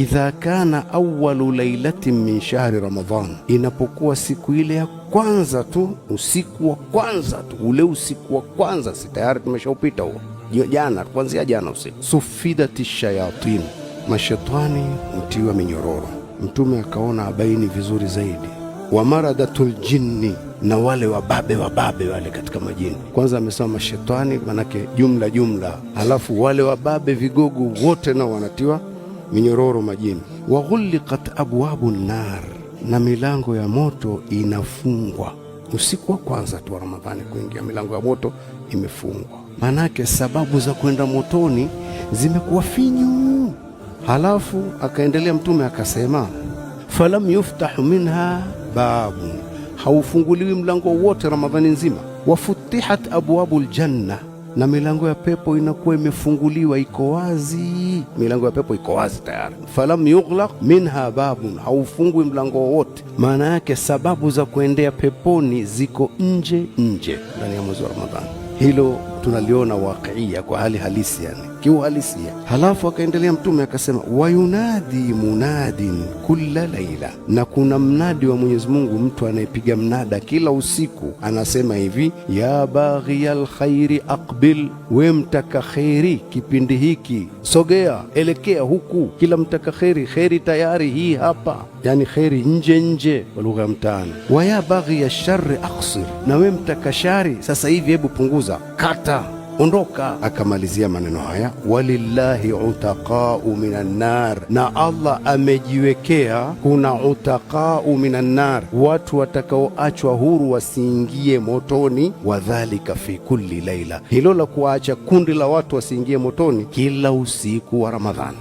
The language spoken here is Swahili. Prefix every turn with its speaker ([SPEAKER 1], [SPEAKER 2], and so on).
[SPEAKER 1] idha kana awwalu lailatin min shahri Ramadhan, inapokuwa siku ile ya kwanza tu, usiku wa kwanza tu, ule usiku wa kwanza, si tayari tumeshaupita huo jana, kuanzia jana usiku. Sufidati shayatin, mashaitani mtiwa minyororo. Mtume akaona abaini vizuri zaidi. Wa maradatul jinni, na wale wababe wale katika majini. Kwanza amesema mashaitani, manake jumla, halafu wale wababe vigogo wote nao wanatiwa minyororo majini. Wa ghuliqat abwabun nar, na milango ya moto inafungwa. Usiku wa kwanza tu wa Ramadhani kuingia, milango ya moto imefungwa, manake sababu za kwenda motoni zimekuwa finyu. Halafu akaendelea Mtume akasema, falam yuftahu minha babu, haufunguliwi mlango wote Ramadhani nzima. Wafutihat abwabul janna, na milango ya pepo inakuwa imefunguliwa, iko wazi, milango ya pepo iko wazi tayari. Falam yughlaq minha babun, haufungwi mlango wote. Maana yake sababu za kuendea peponi ziko nje ndani ya mwezi wa Ramadhani. Hilo tunaliona waqiia, kwa hali halisi, yani kiuhalisia. Halafu akaendelea Mtume akasema, wayunadi munadin kulla laila, na kuna mnadi wa Mwenyezi Mungu, mtu anayepiga mnada kila usiku, anasema hivi, ya baghiyal khairi aqbil, we mtaka khairi kipindi hiki sogea, elekea huku. Kila mtaka khairi tayari hii hapa, yani khairi nje kwa lugha ya mtaani. Wa ya baghiya sharri aqsir, na we mtaka shari sasa hivi hebu punguza, kata, ondoka. Akamalizia maneno haya, walillahi utaqau minan nar, na Allah amejiwekea kuna utaqau minan nar, watu watakaoachwa huru wasiingie motoni. Wadhalika fi kulli laila, hilo la kuacha kundi la watu wasiingie motoni kila usiku wa Ramadhani.